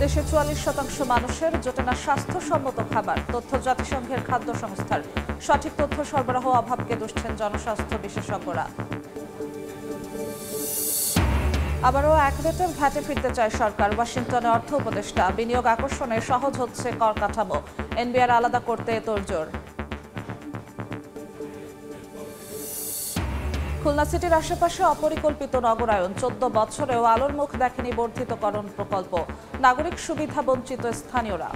দেশে ৪৪% মানুষের জোটে না স্বাস্থ্যসম্মত খাবার, তথ্য জাতিসংঘের খাদ্য সংস্থার। সঠিক তথ্য সরবরাহ অভাবকে দুষছেন জনস্বাস্থ্য বিশেষজ্ঞরা। আবারও এক রেটের ভ্যাটে ফিরতে চায় সরকার। ওয়াশিংটনে অর্থ উপদেষ্টা, বিনিয়োগ আকর্ষণে সহজ হচ্ছে কর কাঠামো, এনবিআর আলাদা করতে তোড়জোড়। খুলনা সিটির আশেপাশে অপরিকল্পিত নগরায়ন, 14 বছরেও আলোর মুখ দেখেনি বর্ধিতকরণ প্রকল্প, নাগরিক সুবিধা বঞ্চিত স্থানীয়রা।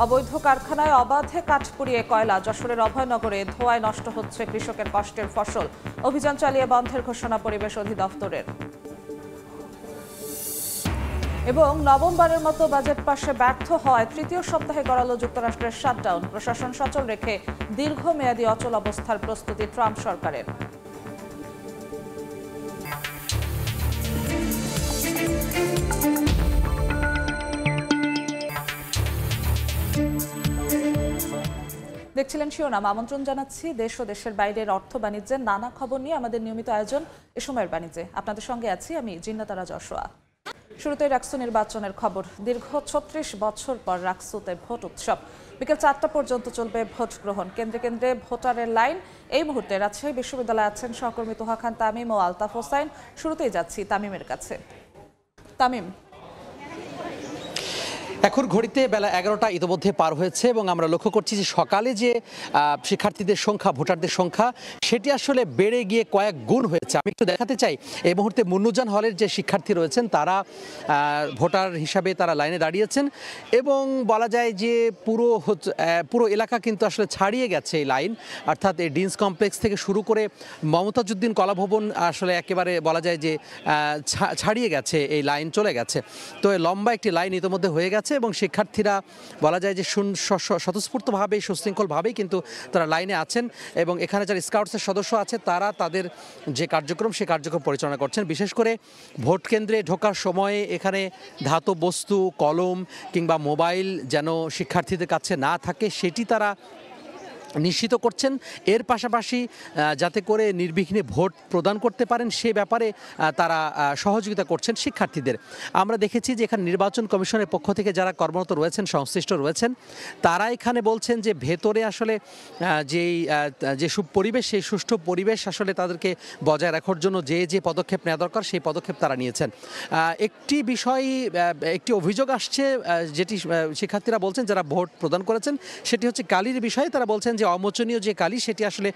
অবৈধ কারখানায় অবাধে কাঠ পুড়িয়ে কয়লা, যশোরের অভয়নগরে ধোঁয়ায় নষ্ট হচ্ছে কৃষকের কষ্টের ফসল, অভিযান চালিয়ে বন্ধের ঘোষণা পরিবেশ অধিদপ্তরের। এবং নবমবারের মতো বাজেট পাশে ব্যর্থ হওয়ায় তৃতীয় সপ্তাহে গড়ালো যুক্তরাষ্ট্রের শাটডাউন, প্রশাসন সচল রেখে দীর্ঘমেয়াদী অচল অবস্থার প্রস্তুতি ট্রাম্প সরকারের। দেখছিলেন শিরোনাম। আমন্ত্রণ জানাচ্ছি দেশ ও দেশের বাইরের অর্থ বাণিজ্যের নানা খবর নিয়ে আমাদের নিয়মিত আয়োজন এ সময়ের বাণিজ্যে। আপনাদের সঙ্গে আছি আমি জিন্নাতারা যশোয়া। শুরুতেই রাকসু নির্বাচনের খবর। দীর্ঘ ৩৬ বছর পর রাকসুতে ভোট উৎসব। বিকেল ৪টা পর্যন্ত চলবে ভোট গ্রহণ। কেন্দ্রে কেন্দ্রে ভোটারের লাইন। এই মুহূর্তে রাজশাহী বিশ্ববিদ্যালয়ে আছেন সহকর্মী তোহা খান তামিম ও আলতাফ হোসাইন। শুরুতেই যাচ্ছি তামিমের কাছে। তামিম, এখন ঘড়িতে বেলা ১১টা ইতিমধ্যে পার হয়েছে এবং আমরা লক্ষ্য করছি যে সকালে যে শিক্ষার্থীদের সংখ্যা, ভোটারদের সংখ্যা, সেটি আসলে বেড়ে গিয়ে কয়েক গুণ হয়েছে। আমি একটু দেখাতে চাই, এই মুহূর্তে মুন্নুজান হলের যে শিক্ষার্থী রয়েছেন তারা ভোটার হিসাবে তারা লাইনে দাঁড়িয়েছেন এবং বলা যায় যে পুরো এলাকা কিন্তু আসলে ছাড়িয়ে গেছে এই লাইন, অর্থাৎ এই ডিন্স কমপ্লেক্স থেকে শুরু করে মমতাজউদ্দিন কলাভবন আসলে একেবারে বলা যায় যে ছাড়িয়ে গেছে, এই লাইন চলে গেছে। তো এই লম্বা একটি লাইন ইতিমধ্যে হয়ে গেছে এবং শিক্ষার্থীরা বলা যায় যে স্বতঃস্ফূর্তভাবে সুশৃঙ্খলভাবেই কিন্তু তারা লাইনে আছেন এবং এখানে যারা স্কাউটসের সদস্য আছে তারা তাদের যে কার্যক্রম সেই কার্যক্রম পরিচালনা করছেন। বিশেষ করে ভোট কেন্দ্রে ঢোকার সময়ে এখানে ধাতব বস্তু, কলম কিংবা মোবাইল যেন শিক্ষার্থীদের কাছে না থাকে সেটি তারা নিশ্চিত করছেন। এর পাশাপাশি যাতে করে নির্বিঘ্নে ভোট প্রদান করতে পারেন সে ব্যাপারে তারা সহযোগিতা করছেন শিক্ষার্থীদের। আমরা দেখেছি যে এখানে নির্বাচন কমিশনের পক্ষ থেকে যারা কর্মরত রয়েছেন, সংশ্লিষ্ট রয়েছেন, তারা এখানে বলছেন যে ভেতরে আসলে যে পরিবেশ, সেই সুষ্ঠু পরিবেশ আসলে তাদেরকে বজায় রাখার জন্য যে পদক্ষেপ নেওয়া দরকার সেই পদক্ষেপ তারা নিয়েছেন। একটি অভিযোগ আসছে যেটি শিক্ষার্থীরা বলছেন যারা ভোট প্রদান করেছেন, সেটি হচ্ছে কালির বিষয়ে। তারা বলছেন যে অমোচনীয় যে কালি সেটি আসলে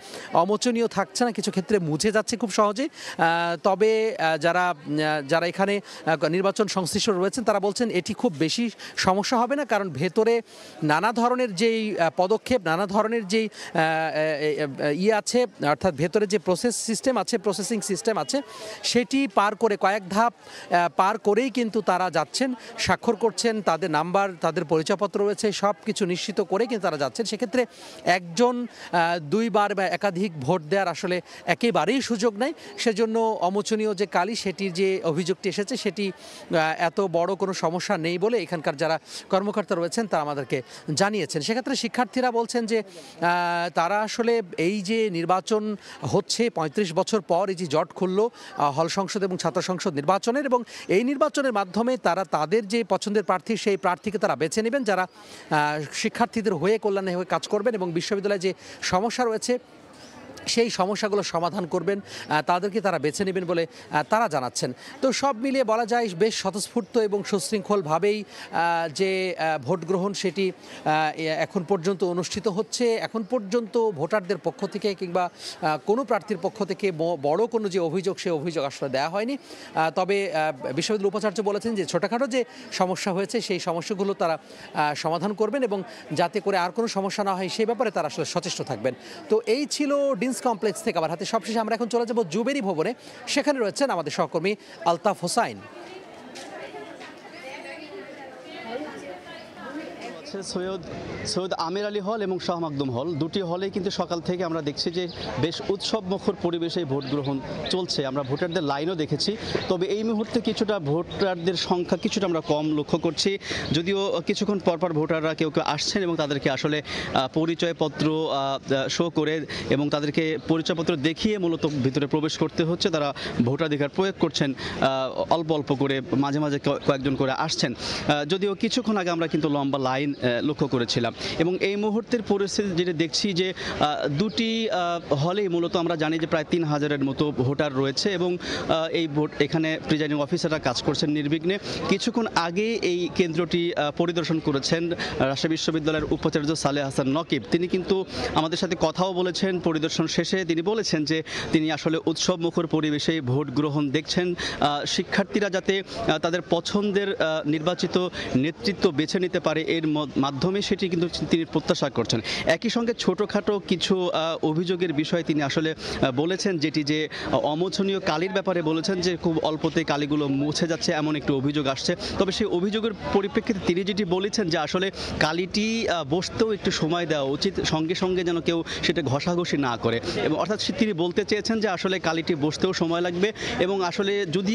অমোচনীয় থাকছে না, কিছু ক্ষেত্রে মুছে যাচ্ছে খুব সহজে। তবে যারা এখানে নির্বাচন সংশ্লিষ্ট রয়েছেন তারা বলছেন এটি খুব বেশি সমস্যা হবে না, কারণ ভেতরে নানা ধরনের যেই পদক্ষেপ, নানা ধরনের যেই আছে, অর্থাৎ ভেতরে যে প্রসেসিং সিস্টেম আছে সেটি পার করে কয়েক ধাপ পার করেই কিন্তু তারা যাচ্ছেন, স্বাক্ষর করছেন, তাদের নাম্বার, তাদের পরিচয়পত্র রয়েছে, সব কিছু নিশ্চিত করে কিন্তু তারা যাচ্ছেন। সেক্ষেত্রে একজন দুইবার বা একাধিক ভোট দেওয়ার আসলে একেবারেই সুযোগ নেই। সেজন্য অমোচনীয় যে কালি সেটির যে অভিযোগটি এসেছে সেটি এত বড় কোনো সমস্যা নেই বলে এখানকার যারা কর্মকর্তা রয়েছেন তারা আমাদেরকে জানিয়েছেন। সেক্ষেত্রে শিক্ষার্থীরা বলছেন যে তারা আসলে এই যে নির্বাচন হচ্ছে ৩৫ বছর পর, এই যে জট খুলল হল সংসদ এবং ছাত্র সংসদ নির্বাচনের, এবং এই নির্বাচনের মাধ্যমে তারা তাদের যে পছন্দের প্রার্থী সেই প্রার্থীকে তারা বেছে নেবেন যারা শিক্ষার্থীদের হয়ে কল্যাণে হয়ে কাজ করবেন এবং বিশ্ববিদ্যালয়ে যে সমস্যা রয়েছে সেই সমস্যাগুলো সমাধান করবেন, তাদেরকে তারা বেছে নেবেন বলে তারা জানাচ্ছেন। তো সব মিলিয়ে বলা যায় বেশ স্বতঃস্ফূর্ত এবং সুশৃঙ্খলভাবেই যে ভোট গ্রহণ সেটি এখন পর্যন্ত অনুষ্ঠিত হচ্ছে। এখন পর্যন্ত ভোটারদের পক্ষ থেকে কিংবা কোনো প্রার্থীর পক্ষ থেকে বড় কোনো যে অভিযোগ, সেই অভিযোগ আসলে দেওয়া হয়নি। তবে বিশ্ববিদ্যালয়ের উপাচার্য বলেছেন যে ছোটোখাটো যে সমস্যা হয়েছে সেই সমস্যাগুলো তারা সমাধান করবেন এবং যাতে করে আর কোনো সমস্যা না হয় সেই ব্যাপারে তারা আসলে সচেষ্ট থাকবেন। তো এই ছিল কমপ্লেক্স থেকে। আবার হাতে সবশেষে আমরা এখন চলে যাব জুবেরি ভবনে, সেখানে রয়েছেন আমাদের সহকর্মী আলতাফ হোসাইন। হচ্ছে সৈয়দ আমির আলী হল এবং শাহ মাকদুম হল, দুটি হলেই কিন্তু সকাল থেকে আমরা দেখছি যে বেশ উৎসবমুখর পরিবেশে ভোট গ্রহণ চলছে। আমরা ভোটারদের লাইনও দেখেছি, তবে এই মুহূর্তে কিছুটা ভোটারদের সংখ্যা কিছুটা আমরা কম লক্ষ্য করছি। যদিও কিছুক্ষণ পরপর ভোটাররা কেউ কেউ আসছেন এবং তাদেরকে আসলে পরিচয়পত্র শো করে এবং তাদেরকে পরিচয়পত্র দেখিয়ে মূলত ভিতরে প্রবেশ করতে হচ্ছে। তারা ভোটাধিকার প্রয়োগ করছেন, অল্প অল্প করে মাঝে মাঝে কয়েকজন করে আসছেন। যদিও কিছুক্ষণ আগে আমরা কিন্তু লম্বা লাইন লক্ষ্য করেছিলাম এবং এই মুহূর্তের পরিস্থিতি যেটা দেখছি যে দুটি হলেই মূলত আমরা জানি যে প্রায় 3000-এর মতো ভোটার রয়েছে এবং এই ভোট এখানে প্রিজাইডিং অফিসাররা কাজ করছেন নির্বিঘ্নে। কিছুক্ষণ আগে এই কেন্দ্রটি পরিদর্শন করেছেন রাজশাহী বিশ্ববিদ্যালয়ের উপাচার্য সালেহ হাসান নকিব। তিনি কিন্তু আমাদের সাথে কথাও বলেছেন। পরিদর্শন শেষে তিনি বলেছেন যে তিনি আসলে উৎসবমুখর পরিবেশে ভোট গ্রহণ দেখছেন। শিক্ষার্থীরা যাতে তাদের পছন্দের নির্বাচিত নেতৃত্ব বেছে নিতে পারে এর মাধ্যমে সেটি কিন্তু তিনি প্রত্যাশা করছেন। একই সঙ্গে ছোটোখাটো কিছু অভিযোগের বিষয়ে তিনি আসলে বলেছেন, যেটি যে অমোচনীয় কালির ব্যাপারে বলেছেন যে খুব অল্পতে কালিগুলো মুছে যাচ্ছে এমন একটি অভিযোগ আসছে। তবে সেই অভিযোগের পরিপ্রেক্ষিতে তিনি যেটি বলেছেন যে আসলে কালিটি বসতেও একটু সময় দেওয়া উচিত, সঙ্গে সঙ্গে যেন কেউ সেটা ঘষাঘষি না করে। এবং অর্থাৎ তিনি বলতে চেয়েছেন যে আসলে কালিটি বসতেও সময় লাগবে এবং আসলে যদি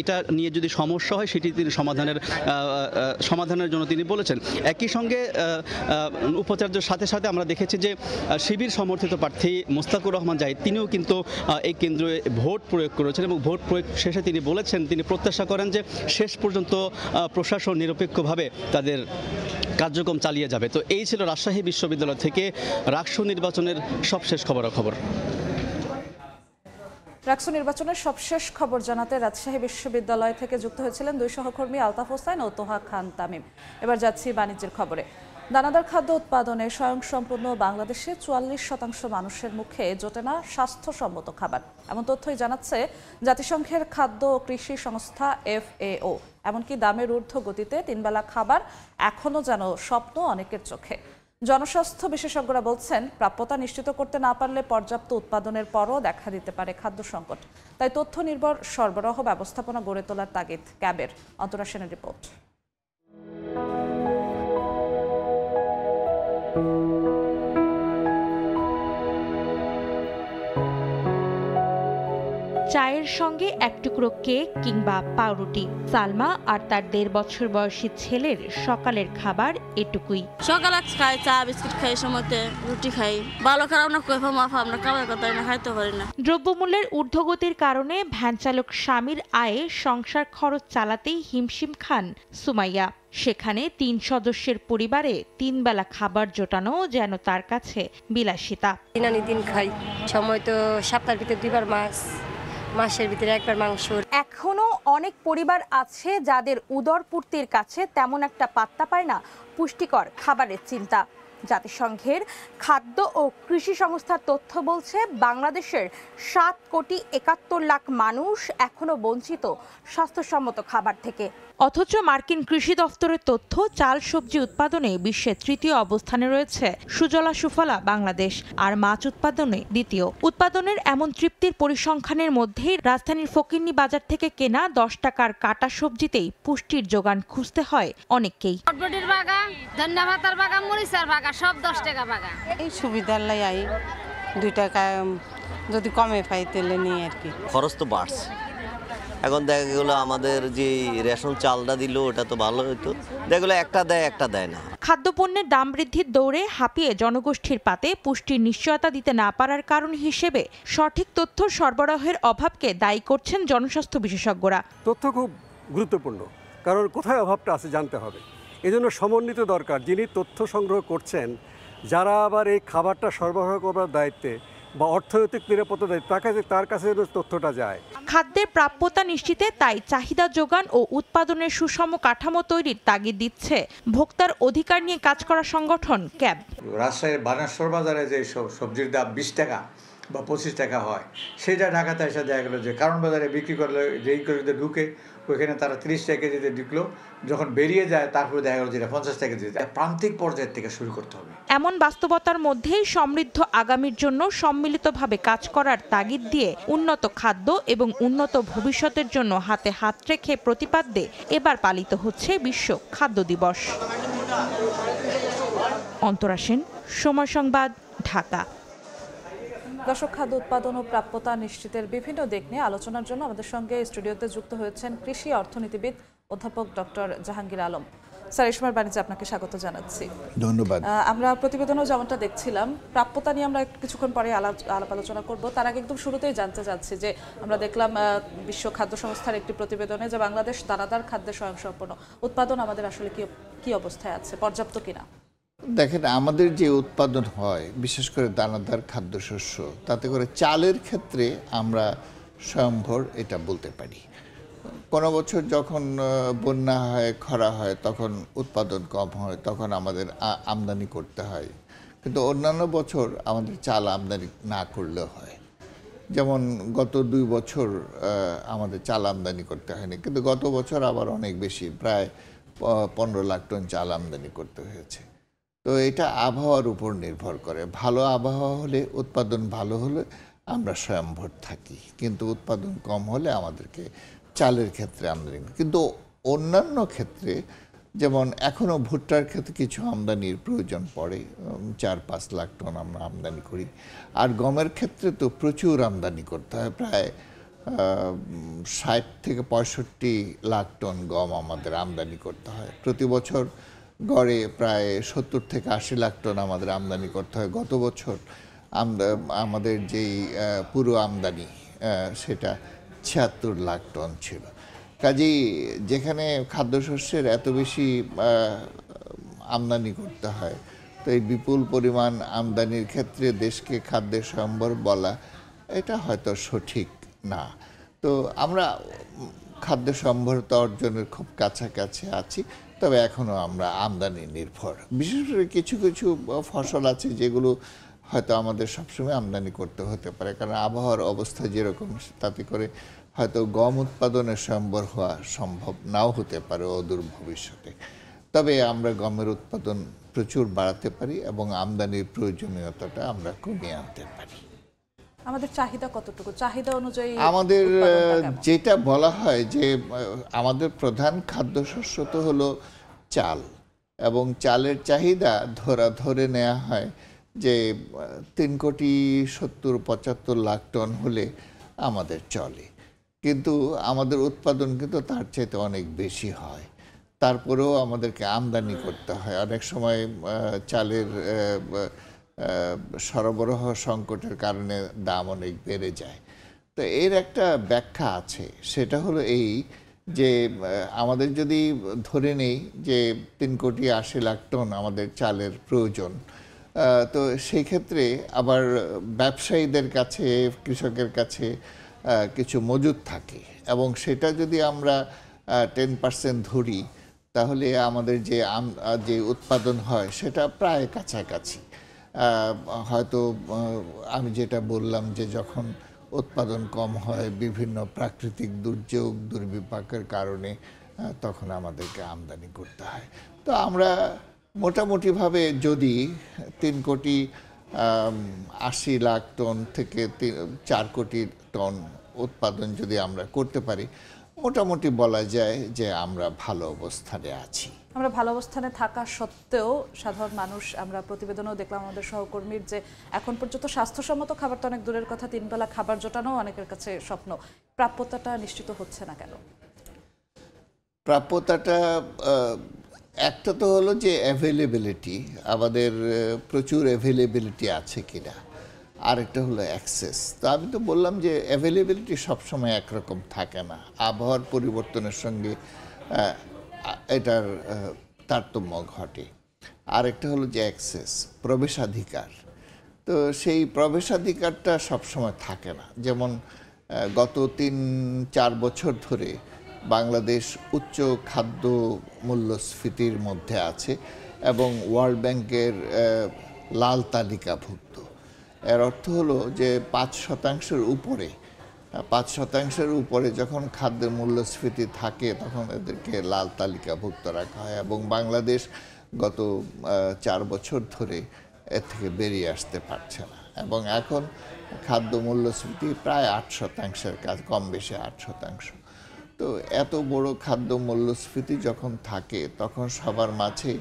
এটা নিয়ে যদি সমস্যা হয় সেটি তিনি সমাধানের জন্য তিনি বলেছেন। একই সঙ্গে উপাচার্যের সাথে সাথে আমরা দেখেছি যে শিবির সমর্থিত প্রার্থী মোস্তাকুর রহমান জাহিদ তিনিও কিন্তু এই কেন্দ্রে ভোট প্রয়োগ করেছেন এবং ভোট প্রয়োগ শেষে তিনি বলেছেন তিনি প্রত্যাশা করেন যে শেষ পর্যন্ত প্রশাসন নিরপেক্ষভাবে তাদের কার্যক্রম চালিয়ে যাবে। তো এই ছিল রাজশাহী বিশ্ববিদ্যালয় থেকে রাকসু নির্বাচনের সবশেষ খবরাখবর। রাকসু নির্বাচনের সবশেষ খবর জানাতে রাজশাহী বিশ্ববিদ্যালয় থেকে যুক্ত হয়েছিলেন দুই সহকর্মী আলতাফ হোসেন ও তোহা খান তামিম। এবার যাচ্ছি বাণিজ্যের খবরে। দানাদার খাদ্য উৎপাদনে স্বয়ংসম্পূর্ণ বাংলাদেশে 44% মানুষের মুখে জোটে না স্বাস্থ্যসম্মত খাবার, এমন তথ্যই জানাচ্ছে জাতিসংঘের খাদ্য ও কৃষি সংস্থা FAO। এমনকি দামের ঊর্ধ্ব গতিতে তিনবেলা খাবার এখনও যেন স্বপ্ন অনেকের চোখে। জনস্বাস্থ্য বিশেষজ্ঞরা বলছেন প্রাপ্যতা নিশ্চিত করতে না পারলে পর্যাপ্ত উৎপাদনের পরও দেখা দিতে পারে খাদ্য সংকট। তাই তথ্য নির্ভর সরবরাহ ব্যবস্থাপনা গড়ে তোলার তাগিদ ক্যাবের। অন্তরা সেনের রিপোর্ট। চায়ের সঙ্গে এক টুকরো কেক কিংবা পাউরুটি। সালমা আর তার 1.5 বছর বয়সী ছেলের সকালের খাবার এটুকুই। সকালে খাই চা বিস্কুট খাই, সময়তে রুটি খাই। ভালো খারাপ না কইফা মাফা আমরা খাবার কথা না খাইতে পারি না। দ্রব্যমূল্যের ঊর্ধ্বগতির কারণে ভ্যান চালক স্বামীর আয়ে সংসার খরচ চালাতেই হিমশিম খান সুমাইয়া। সেখানে 3 সদস্যের পরিবারে 3 বেলা খাবার জোটানো যেন তার কাছে বিলাসিতা। দিন খাই, সময় তো সপ্তাহের ভিতরে 2 বার মাছ, মাসের ভিতরে 1 বার মাংস। এখনো অনেক পরিবার আছে যাদের উদরপূর্তির কাছে তেমন একটা পাত্তা পায় না পুষ্টিকর খাবারের চিন্তা। জাতিসংঘের খাদ্য ও কৃষি সংস্থার তথ্য বলছে বাংলাদেশের 7,71,00,000 মানুষ এখনো বঞ্চিত স্বাস্থ্যসম্মত খাবার থেকে। অথচ মার্কিন কৃষি দফতরের তথ্য চাল সবজি উৎপাদনে বিশ্বের 3য় অবস্থানে রয়েছে সুজলা সুফলা বাংলাদেশ, আর মাছ উৎপাদনে 2য়। উৎপাদনের এমন তৃপ্তির পরিসংখ্যানের মধ্যেই রাজধানীর ফকিন্নি বাজার থেকে কেনা 10 টাকার কাটা সবজিতেই পুষ্টির যোগান খুঁজতে হয় অনেককেই। বটবটির বাগান, ধনিয়া পাতার বাগান, মরিচের বাগান, সব 10 টাকা বাগান। এই সুবিধার লাই আই 2 টাকা যদি কমে পাই তাহলে নিয়ে আর কি। খরচ তো বাড়ছে, এখন দেখা গেলো আমাদের যে রেশন চালটা দিল ওটা তো ভালো হতো, দেখা গেলো একটা দেয় একটা দেয় না। খাদ্যপণ্যের দাম বৃদ্ধির দৌড়ে হাঁপিয়ে জনগোষ্ঠীর পাতে পুষ্টির নিশ্চয়তা দিতে না পারার কারণ হিসেবে সঠিক তথ্য সরবরাহের অভাবকে দায়ী করছেন জনস্বাস্থ্য বিশেষজ্ঞরা। তথ্য খুব গুরুত্বপূর্ণ, কারণ কোথায় অভাবটা আছে জানতে হবে। এজন্য সমন্বিত দরকার, যিনি তথ্য সংগ্রহ করছেন, যারা আবার এই খাবারটা সরবরাহ করার দায়িত্বে বা অর্থনৈতিক নিরাপত্তা দায়িত্ব, তার কাছে তথ্যটা যায়। খাদ্যের প্রাপ্যতা নিশ্চিতে তাই চাহিদা যোগান ও উৎপাদনের সুষম কাঠামো তৈরির তাগিদ দিচ্ছে ভোক্তার অধিকার নিয়ে কাজ করা সংগঠন ক্যাব। রাজশাহীর বানেশ্বর বাজারে যে সবজির দাম 20 টাকা বা 25 টাকা হয়, সেটা ঢাকাতে এসে দেখা গেলো যে কারণ বাজারে বিক্রি করলে যেই করে ঢুকে ওইখানে তারা 30 টাকা কেজিতে ঢুকলো, যখন বেরিয়ে যায় তারপরে দেখা গেলো যেটা 50 টাকা কেজিতে। প্রান্তিক পর্যায়ের থেকে শুরু করতে হবে। এমন বাস্তবতার মধ্যেই সমৃদ্ধ আগামীর জন্য সম্মিলিতভাবে কাজ করার তাগিদ দিয়ে উন্নত খাদ্য এবং উন্নত ভবিষ্যতের জন্য হাতে হাত রেখে প্রতিপাদ্যে এবার পালিত হচ্ছে বিশ্ব খাদ্য দিবস। অন্তরা সেন, সময় সংবাদ, ঢাকা। দর্শক, খাদ্য উৎপাদন ও প্রাপ্যতা নিশ্চিতের বিভিন্ন দিক নিয়ে আলোচনার জন্য আমাদের সঙ্গে স্টুডিওতে যুক্ত হয়েছেন কৃষি অর্থনীতিবিদ অধ্যাপক ডক্টর জাহাঙ্গীর আলম। স্যার, এই সময় বাণিজ্যে আপনাকে স্বাগত জানাচ্ছি। ধন্যবাদ। আমরা প্রতিবেদনও যেমনটা দেখছিলাম, প্রাপ্যতা নিয়ে আমরা কিছুক্ষণ পরে আলাপ আলোচনা করব। তার আগে একদম শুরুতেই জানতে চাচ্ছি যে আমরা দেখলাম বিশ্ব খাদ্য সংস্থার একটি প্রতিবেদনে যে বাংলাদেশ দানাদার খাদ্যে স্বয়ংসম্পূর্ণ। উৎপাদন আমাদের আসলে কি অবস্থায় আছে, পর্যাপ্ত কিনা? দেখেন, আমাদের যে উৎপাদন হয় বিশেষ করে দানাদার খাদ্যশস্য, তাতে করে চালের ক্ষেত্রে আমরা স্বয়ংভর এটা বলতে পারি। কোনো বছর যখন বন্যা হয়, খরা হয়, তখন উৎপাদন কম হয়, তখন আমাদের আমদানি করতে হয়। কিন্তু অন্যান্য বছর আমাদের চাল আমদানি না করলেও হয়। যেমন গত 2 বছর আমাদের চাল আমদানি করতে হয়নি, কিন্তু গত বছর আবার অনেক বেশি, প্রায় 15 লাখ টন চাল আমদানি করতে হয়েছে। তো এটা আবহাওয়ার উপর নির্ভর করে। ভালো আবহাওয়া হলে, উৎপাদন ভালো হলে আমরা স্বয়ংভর থাকি, কিন্তু উৎপাদন কম হলে আমাদেরকে চালের ক্ষেত্রে আমদানি। কিন্তু অন্যান্য ক্ষেত্রে, যেমন এখনও ভুট্টার ক্ষেত্রে কিছু আমদানির প্রয়োজন পড়ে, 4-5 লাখ টন আমরা আমদানি করি। আর গমের ক্ষেত্রে তো প্রচুর আমদানি করতে হয়, প্রায় 60 থেকে 65 লাখ টন গম আমাদের আমদানি করতে হয় প্রতি বছর। গড়ে প্রায় 70 থেকে 80 লাখ টন আমাদের আমদানি করতে হয়। গত বছর আমাদের যেই পুরো আমদানি সেটা 76 লাখ টন ছিল। কাজেই যেখানে খাদ্যশস্যের এত বেশি আমদানি করতে হয়, তো এই বিপুল পরিমাণ আমদানির ক্ষেত্রে দেশকে খাদ্যের স্বয়ংভর বলা এটা হয়তো সঠিক না। তো আমরা খাদ্য স্বয়ংভরতা অর্জনের খুব কাছাকাছি আছি, তবে এখনও আমরা আমদানি নির্ভর। বিশেষ করে কিছু কিছু ফসল আছে যেগুলো হয়তো আমাদের সবসময় আমদানি করতে হতে পারে, কারণ আবহাওয়ার অবস্থা যেরকম, তাতে করে হয়তো গম উৎপাদনের স্বয়ংভর হওয়া সম্ভব নাও হতে পারে অদূর ভবিষ্যতে। তবে আমরা গমের উৎপাদন প্রচুর বাড়াতে পারি এবং আমদানির প্রয়োজনীয়তাটা আমরা কমিয়ে আনতে পারি। আমাদের চাহিদা কতটুকু? চাহিদা অনুযায়ী আমাদের যেটা বলা হয় যে আমাদের প্রধান খাদ্যশস্য তো হলো চাল, এবং চালের চাহিদা ধরে নেওয়া হয় যে 3,70,75 লাখ টন হলে আমাদের চলে। কিন্তু আমাদের উৎপাদন কিন্তু তার চাইতে অনেক বেশি হয়। তারপরেও আমাদেরকে আমদানি করতে হয়। অনেক সময় চালের সরবরাহ সংকটের কারণে দাম অনেক বেড়ে যায়। তো এর একটা ব্যাখ্যা আছে, সেটা হলো এই যে আমাদের যদি ধরে নেই যে 3,80 লাখ টন আমাদের চালের প্রয়োজন, তো সেই ক্ষেত্রে আবার ব্যবসায়ীদের কাছে, কৃষকের কাছে কিছু মজুদ থাকে, এবং সেটা যদি আমরা 10% ধরি, তাহলে আমাদের যে উৎপাদন হয় সেটা প্রায় কাছাকাছি। হয়তো আমি যেটা বললাম যে যখন উৎপাদন কম হয় বিভিন্ন প্রাকৃতিক দুর্যোগ, দুর্বিপাকের কারণে, তখন আমাদেরকে আমদানি করতে হয়। তো আমরা মোটামুটিভাবে যদি 3,80 লাখ টন থেকে 4 কোটি টন উৎপাদন যদি আমরা করতে পারি, মোটামুটি বলা যায় যে আমরা ভালো অবস্থানে আছি। আমরা ভালো অবস্থানে থাকা সত্ত্বেও সাধারণ মানুষ, আমরা প্রতিবেদনেও দেখলাম আমাদের সহকর্মীর, যে এখন পর্যন্ত স্বাস্থ্যসম্মত খাবার তো অনেক দূরের কথা, 3 বেলা খাবার জোটানো অনেকের কাছে স্বপ্ন। প্রাপ্যতাটা নিশ্চিত হচ্ছে না কেন? প্রাপ্যতাটা একটা তো হলো যে অ্যাভেলেবিলিটি, আমাদের প্রচুর অ্যাভেলেবিলিটি আছে কিনা, আরেকটা হলো অ্যাক্সেস। তো আমি তো বললাম যে অ্যাভেলেবিলিটি সবসময় একরকম থাকে না, আবহাওয়ার পরিবর্তনের সঙ্গে এটার তারতম্য ঘটে। আরেকটা হলো যে অ্যাক্সেস, প্রবেশাধিকার। তো সেই প্রবেশাধিকারটা সবসময় থাকে না। যেমন গত 3-4 বছর ধরে বাংলাদেশ উচ্চ খাদ্য মূল্যস্ফীতির মধ্যে আছে এবং ওয়ার্ল্ড ব্যাংকের লাল তালিকাভুক্ত। এর অর্থ হলো যে 5% উপরে, 5% উপরে যখন খাদ্যের মূল্যস্ফীতি থাকে, তখন এদেরকে লাল তালিকাভুক্ত রাখা হয়, এবং বাংলাদেশ গত 4 বছর ধরে এর থেকে বেরিয়ে আসতে পারছে না। এবং এখন খাদ্য মূল্যস্ফীতি প্রায় 8%-এর কাজ, কম বেশি 8%। তো এত বড় খাদ্য মূল্যস্ফীতি যখন থাকে, তখন সবার মাঝে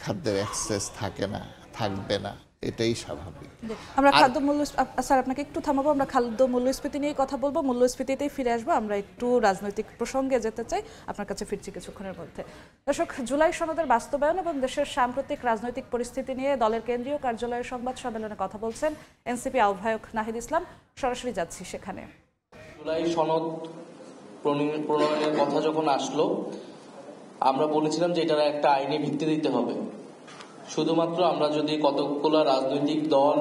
খাদ্যের অ্যাক্সেস থাকে না, থাকবে না, এটাই স্বাভাবিক। আমরা খাদ্য মূল্য স্যার আপনাকে একটু থামাবো, আমরা খাদ্য মূল্যস্ফীতি নিয়ে কথা বলবো, মূল্যস্ফীতিতেই ফিরে আসবো। আমরা একটু রাজনৈতিক প্রসঙ্গে যেতে চাই, আপনার কাছে ফিরছি কিছুক্ষণের মধ্যে। দর্শক, জুলাই সনদের বাস্তবায়ন এবং দেশের সাম্প্রতিক রাজনৈতিক পরিস্থিতি নিয়ে দলের কেন্দ্রীয় কার্যালয়ের সংবাদ সম্মেলনে কথা বলছেন এনসিপি আহ্বায়ক নাহিদ ইসলাম। সরাসরি যাচ্ছি সেখানে। জুলাই সনদ প্রণয়নের কথা যখন আসলো, আমরা বলেছিলাম যে এটার একটা আইনি ভিত্তি দিতে হবে। শুধুমাত্র আমরা যদি কতগুলো রাজনৈতিক দল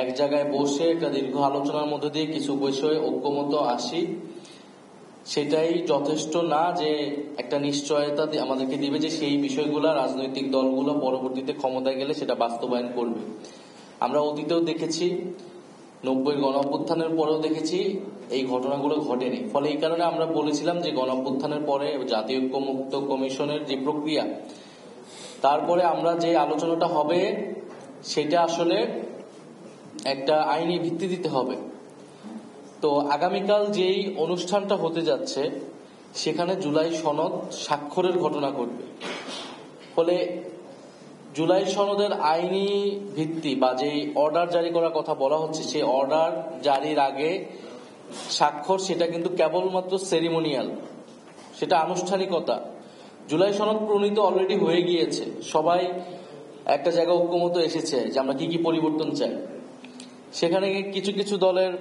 এক জায়গায় বসে একটা দীর্ঘ আলোচনার মধ্যে দিয়ে কিছু বিষয়ে ঐক্যমত আসি, সেটাই যথেষ্ট না যে একটা নিশ্চয়তা আমাদেরকে দিবে যে সেই বিষয়গুলো রাজনৈতিক দলগুলো পরবর্তীতে ক্ষমতায় গেলে সেটা বাস্তবায়ন করবে। আমরা অতীতেও দেখেছি, 90 গণঅভ্যুত্থানের পরেও দেখেছি এই ঘটনাগুলো ঘটেনি। ফলে এই কারণে আমরা বলেছিলাম যে গণঅভ্যুত্থানের পরে জাতীয় ঐক্যমত্য কমিশনের যে প্রক্রিয়া, তারপরে আমরা যে আলোচনাটা হবে সেটা আসলে একটা আইনি ভিত্তি দিতে হবে। তো আগামীকাল যেই অনুষ্ঠানটা হতে যাচ্ছে সেখানে জুলাই সনদ স্বাক্ষরের ঘটনা ঘটবে। ফলে জুলাই সনদের আইনি ভিত্তি বা যেই অর্ডার জারি করার কথা বলা হচ্ছে, সেই অর্ডার জারির আগে স্বাক্ষর সেটা কিন্তু কেবলমাত্র সেরিমোনিয়াল, সেটা আনুষ্ঠানিকতা। জুলাই সনদ প্রণীত অলরেডি হয়ে গিয়েছে, সবাই একটা জায়গায় ঐক্যমত এসেছে যে আমরা কি কি পরিবর্তন চাই। সেখানে কিছু কিছু দলের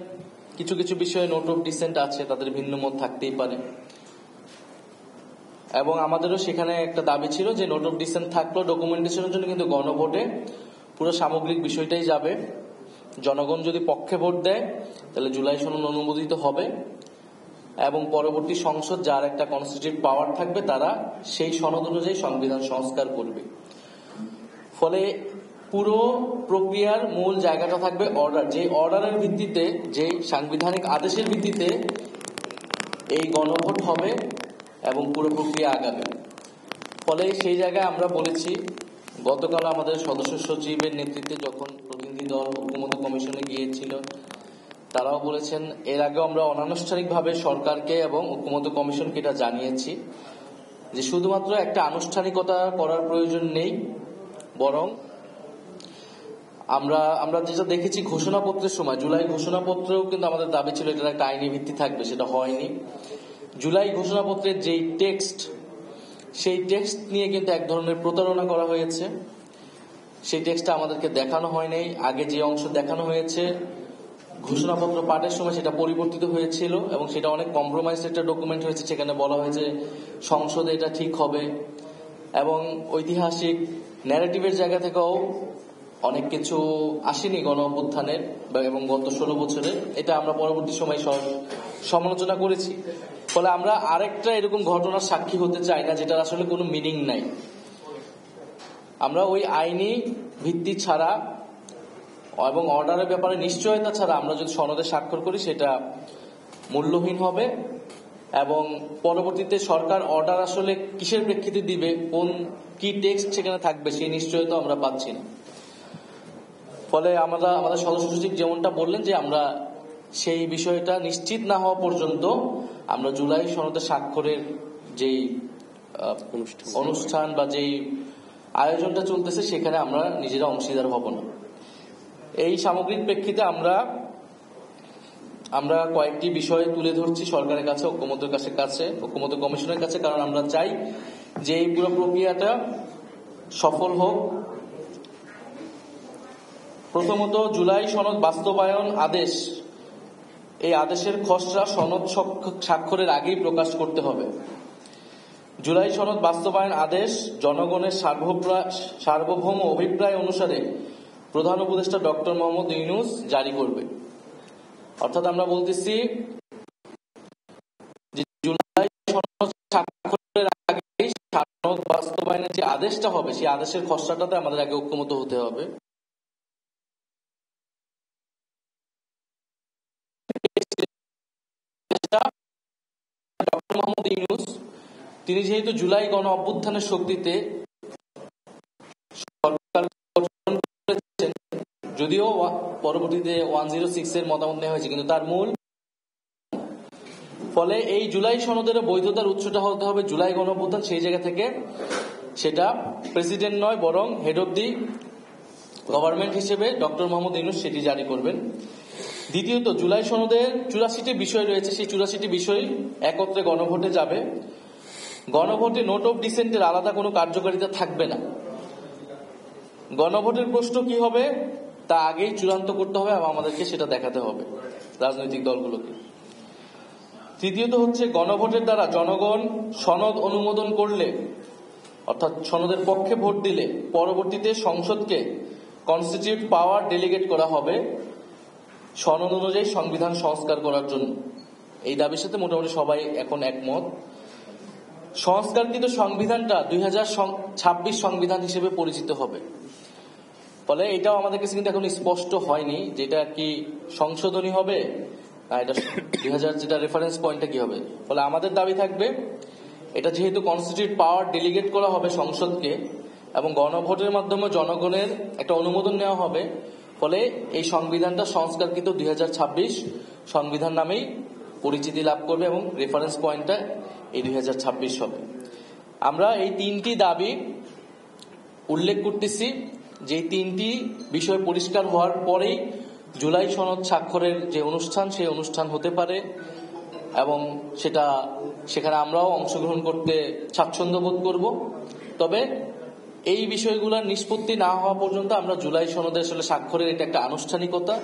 কিছু কিছু বিষয়ে নোট অফ ডিসেন্ট আছে, তাদের ভিন্ন মত থাকতেই পারে, এবং আমাদেরও সেখানে একটা দাবি ছিল যে নোট অফ ডিসেন্ট থাকলেও ডকুমেন্টেশনের জন্য কিন্তু গণভোটে পুরো সামগ্রিক বিষয়টাই যাবে। জনগণ যদি পক্ষে ভোট দেয় তাহলে জুলাই সনদ অনুমোদিত হবে, এবং পরবর্তী সংসদ যার একটা কনস্টিটিউটিভ পাওয়ার থাকবে তারা সেই সনদ অনুযায়ী সংবিধান সংস্কার করবে। ফলে পুরো প্রক্রিয়ার মূল জায়গাটা থাকবে অর্ডার, যে অর্ডারের ভিত্তিতে, যে সাংবিধানিক আদেশের ভিত্তিতে এই গণভোট হবে এবং পুরো প্রক্রিয়া আগাবে। ফলে সেই জায়গায় আমরা বলেছি, গতকাল আমাদের সদস্য সচিবের নেতৃত্বে যখন প্রতিনিধি দল ঐক্যমত্য কমিশনে গিয়েছিল, তারাও বলেছেন, এর আগেও আমরা অনানুষ্ঠানিকভাবে সরকারকে এবং ঐক্যমত্য কমিশনকে এটা জানিয়েছি যে শুধুমাত্র একটা আনুষ্ঠানিকতা করার প্রয়োজন নেই, বরং আমরা যেটা দেখেছি ঘোষণাপত্রের সময়, জুলাই ঘোষণাপত্রেও কিন্তু আমাদের দাবি ছিল এটার একটা আইনি ভিত্তি থাকবে, সেটা হয়নি। জুলাই ঘোষণাপত্রের যেই টেক্সট, সেই টেক্সট নিয়ে কিন্তু এক ধরনের প্রতারণা করা হয়েছে। সেই টেক্সটটা আমাদেরকে দেখানো হয়নি। আগে যে অংশ দেখানো হয়েছে ঘোষণাপত্র পাঠের সময় সেটা পরিবর্তিত হয়েছিল এবং সেটা অনেক কম্প্রোমাইজ একটা ডকুমেন্ট হয়েছে। সেখানে বলা হয়েছে সংসদে এটা ঠিক হবে, এবং ঐতিহাসিক ন্যারেটিভের জায়গা থেকেও অনেক কিছু আসেনি গণ অভ্যুত্থানের এবং গত 16 বছরে। এটা আমরা পরবর্তী সময় সমালোচনা করেছি। ফলে আমরা আরেকটা এরকম ঘটনার সাক্ষী হতে চাই না যেটার আসলে কোনো মিনিং নাই। আমরা ওই আইনি ভিত্তি ছাড়া এবং অর্ডারের ব্যাপারে নিশ্চয়তা ছাড়া আমরা যদি সনদে স্বাক্ষর করি সেটা মূল্যহীন হবে, এবং পরবর্তীতে সরকার অর্ডার আসলে কিসের প্রেক্ষিতে দিবে, কোন কি টেক্সট সেখানে থাকবে, সেই নিশ্চয়তা আমরা পাচ্ছি না। ফলে আমাদের সদস্য সচিব যেমনটা বললেন যে আমরা সেই বিষয়টা নিশ্চিত না হওয়া পর্যন্ত আমরা জুলাই সনদে স্বাক্ষরের যেই অনুষ্ঠান বা যেই আয়োজনটা চলতেছে সেখানে আমরা নিজেরা অংশীদার হব না। এই সামগ্রিক প্রেক্ষিতে আমরা কয়েকটি বিষয় তুলে ধরছি সরকারের কাছে, ঐক্যমত্য কমিশনের কাছে, কারণ আমরা চাই যে এই পুরো প্রক্রিয়াটা সফল হোক। প্রথমত, জুলাই সনদ বাস্তবায়ন আদেশ, এই আদেশের খসড়া সনদ স্বাক্ষরের আগেই প্রকাশ করতে হবে। জুলাই সনদ বাস্তবায়ন আদেশ জনগণের সার্বভৌম অভিপ্রায় অনুসারে প্রধান উপদেষ্টা ডক্টর মোহাম্মদ ইউনূস জারি করবে। অর্থাৎ আমরা বলতেছি যে জুলাই সনদ স্বাক্ষরের আগেই সনদ বাস্তবায়নের যে আদেশটা হবে সেই আদেশের খসড়াটাতে আমাদের আগে ঐক্যমত হতে হবে। ডক্টর মোহাম্মদ ইউনূস তিনি যেহেতু জুলাই গণ অভ্যুত্থানের শক্তিতে সরকার গঠন করেছেন, যদিও পরবর্তীতে 106 এর মতামত নেওয়া হয়েছে, কিন্তু তার মূল, ফলে এই জুলাই সনদের বৈধতার উৎসটা হতে হবে জুলাই গণ অভ্যুত্থান, সেই জায়গা থেকে সেটা প্রেসিডেন্ট নয় বরং হেড অব দি গভর্নমেন্ট হিসেবে ডক্টর মোহাম্মদ ইউনূস সেটি জারি করবেন। দ্বিতীয়ত, জুলাই সনদের 84টি বিষয় রয়েছে, সেই 84টি বিষয় একত্রে গণভোটে যাবে। গণভোটে নোট অফ ডিসেন্টের আলাদা কোনো কার্যকারিতা থাকবে না। গণভোটের প্রশ্ন কি হবে তা আগেই চূড়ান্ত করতে হবে এবং আমাদেরকে সেটা দেখাতে হবে রাজনৈতিক দলগুলোকে। তৃতীয়ত হচ্ছে, গণভোটের দ্বারা জনগণ সনদ অনুমোদন করলে অর্থাৎ সনদের পক্ষে ভোট দিলে পরবর্তীতে সংসদকে কনস্টিটিউট পাওয়ার ডেলিগেট করা হবে সনদ অনুযায়ী সংবিধান সংস্কার করার জন্য। এই দাবির সাথে মোটামুটি সবাই এখন একমত। সংস্কারকৃত সংবিধানটা 2026 সংবিধান হিসেবে পরিচিত হবে। ফলে এটাও আমাদের কাছে কিন্তু এখন স্পষ্ট হয়নি যেটা কি সংশোধনী হবে না এটা 2000 যেটা রেফারেন্স পয়েন্টটা কি হবে। ফলে আমাদের দাবি থাকবে, এটা যেহেতু কনস্টিটিউট পাওয়ার ডেলিগেট করা হবে সংসদকে এবং গণভোটের মাধ্যমে জনগণের একটা অনুমোদন নেওয়া হবে, ফলে এই সংবিধানটা সংস্কারকৃত 2026 সংবিধান নামেই পরিচিতি লাভ করবে এবং রেফারেন্স পয়েন্টটা এই 2026 হবে। আমরা এই তিনটি দাবি উল্লেখ করতেছি, যে তিনটি বিষয় পরিষ্কার হওয়ার পরেই জুলাই সনদ স্বাক্ষরের যে অনুষ্ঠান সেই অনুষ্ঠান হতে পারে এবং সেখানে আমরাও অংশগ্রহণ করতে স্বাচ্ছন্দ্য বোধ করব। তবে এই বিষয়গুলোর নিষ্পত্তি না হওয়া পর্যন্ত আমরা জুলাই সনদে আসলে স্বাক্ষরের এটা একটা আনুষ্ঠানিকতা,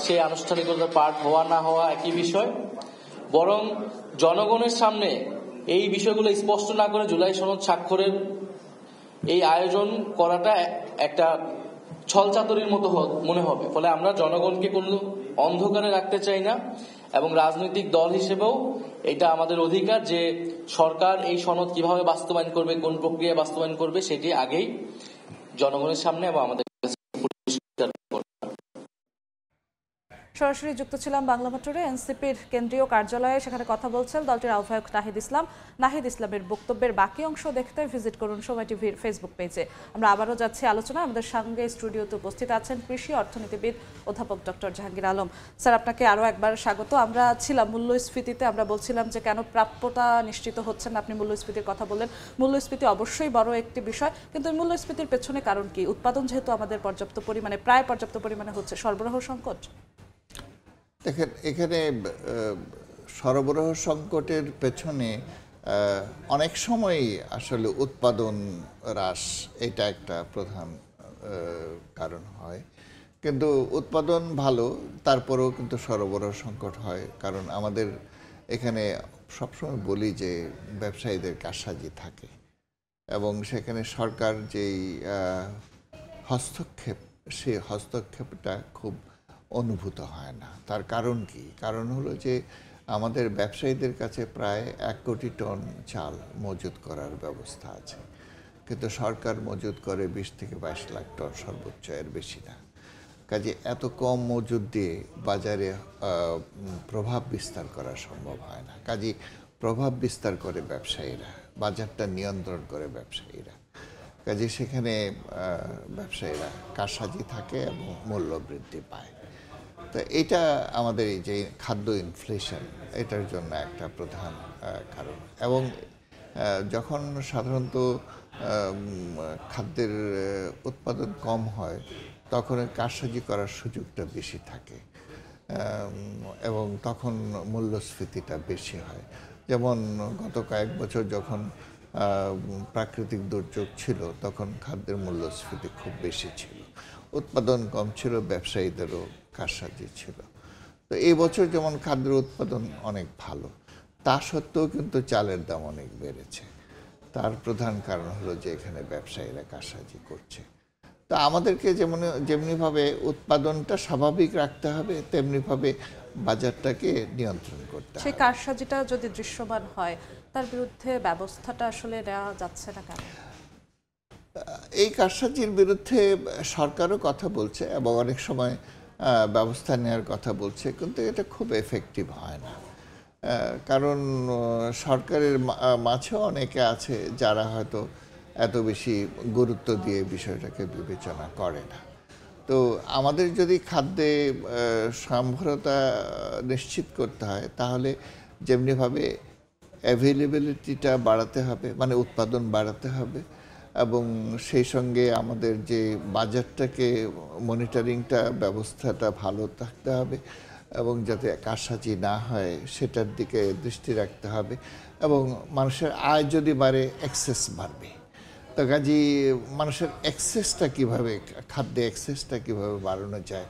সেই আনুষ্ঠানিকতার পার্ট হওয়া না হওয়া একই বিষয়। বরং জনগণের সামনে এই বিষয়গুলো স্পষ্ট না করে জুলাই সনদ স্বাক্ষরের এই আয়োজন করাটা একটা ছলচাতুরির মতো মনে হবে। ফলে আমরা জনগণকে কোনো অন্ধকারে রাখতে চাই না এবং রাজনৈতিক দল হিসেবেও এটা আমাদের অধিকার যে সরকার এই সনদ কিভাবে বাস্তবায়ন করবে, কোন প্রক্রিয়ায় বাস্তবায়ন করবে সেটি আগেই জনগণের সামনে এবং আমাদের কাছে পরিষ্কার করবে। সরাসরি যুক্ত ছিলাম বাংলা মোটরে এনসিপির কেন্দ্রীয় কার্যালয়ে, সেখানে কথা বলছেন দলটির আহ্বায়ক নাহিদ ইসলামের বক্তব্যের বাকি অংশ দেখতে ভিজিট করুন সময় টিভির ফেসবুক পেজে। আমরা আবারও যাচ্ছি আলোচনায়। আমাদের সঙ্গে স্টুডিওতে উপস্থিত আছেন কৃষি অর্থনীতিবিদ অধ্যাপক ডক্টর জাহাঙ্গীর আলম। স্যার, আপনাকে আরও একবার স্বাগত। আমরা ছিলাম মূল্যস্ফীতিতে, আমরা বলছিলাম যে কেন প্রাপ্যতা নিশ্চিত হচ্ছে না। আপনি মূল্যস্ফীতির কথা বললেন। মূল্যস্ফীতি অবশ্যই বড় একটি বিষয়, কিন্তু মূল্যস্ফীতির পেছনে কারণ কি? উৎপাদন যেহেতু আমাদের প্রায় পর্যাপ্ত পরিমাণে হচ্ছে, সরবরাহ সংকট। দেখেন, এখানে সরবরাহ সংকটের পেছনে অনেক সময়ই আসলে উৎপাদন হ্রাস এটা একটা প্রধান কারণ হয়। কিন্তু উৎপাদন ভালো, তারপরেও কিন্তু সরবরাহ সংকট হয়। কারণ আমাদের এখানে সবসময় বলি যে ব্যবসায়ীদের কারসাজি থাকে এবং সেখানে সরকার যেই হস্তক্ষেপ, সেই হস্তক্ষেপটা খুব অনুভূত হয় না। তার কারণ কি? কারণ হলো যে আমাদের ব্যবসায়ীদের কাছে প্রায় 1 কোটি টন চাল মজুত করার ব্যবস্থা আছে, কিন্তু সরকার মজুত করে 20 থেকে 22 লাখ টন, সর্বোচ্চ, এর বেশি না। কাজে এত কম মজুত দিয়ে বাজারে প্রভাব বিস্তার করা সম্ভব হয় না। কাজে প্রভাব বিস্তার করে ব্যবসায়ীরা, বাজারটা নিয়ন্ত্রণ করে ব্যবসায়ীরা। কাজে সেখানে ব্যবসায়ীরা কারসাজি থাকে এবং মূল্য বৃদ্ধি পায়। তো এটা আমাদের এই যে খাদ্য ইনফ্লেশন, এটার জন্য একটা প্রধান কারণ। এবং যখন সাধারণত খাদ্যের উৎপাদন কম হয় তখন কারসাজি করার সুযোগটা বেশি থাকে এবং তখন মূল্যস্ফীতিটা বেশি হয়। যেমন গত কয়েক বছর যখন প্রাকৃতিক দুর্যোগ ছিল তখন খাদ্যের মূল্যস্ফীতি খুব বেশি ছিল, উৎপাদন কম ছিল, ব্যবসায়ীদেরও কারসাজি ছিল। তো এই বছর যেমন খাদ্যের উৎপাদন অনেক ভালো, তা সত্ত্বেও কিন্তু চালের দাম অনেক বেড়েছে। তার প্রধান কারণ হলো যে এখানে ব্যবসায়ীরা কারসাজি করছে। তা আমাদেরকে যেমনিভাবে উৎপাদনটা স্বাভাবিক রাখতে হবে, তেমনিভাবে বাজারটাকে নিয়ন্ত্রণ করতে হবে। সেই কারসাজিটা যদি দৃশ্যমান হয়, তার বিরুদ্ধে ব্যবস্থাটা আসলে নেওয়া যাচ্ছে না কেন? এই কারসাজির বিরুদ্ধে সরকারও কথা বলছে এবং অনেক সময় ব্যবস্থা নেওয়ার কথা বলছে, কিন্তু এটা খুব এফেক্টিভ হয় না। কারণ সরকারের মাঝেও অনেকে আছে যারা হয়তো এত বেশি গুরুত্ব দিয়ে বিষয়টাকে বিবেচনা করে না। তো আমাদের যদি খাদ্যে স্বয়ংভরতা নিশ্চিত করতে হয় তাহলে যেমনিভাবে অ্যাভেলেবিলিটিটা বাড়াতে হবে, মানে উৎপাদন বাড়াতে হবে, এবং সেই সঙ্গে আমাদের যে বাজারটাকে মনিটরিংটা ব্যবস্থাটা ভালো থাকতে হবে এবং যাতে কারসাজি না হয় সেটার দিকে দৃষ্টি রাখতে হবে এবং মানুষের আয় যদি বাড়ে অ্যাক্সেস বাড়বে। তো কাজী মানুষের অ্যাক্সেসটা কীভাবে, খাদ্যে অ্যাক্সেসটা কীভাবে বাড়ানো যায়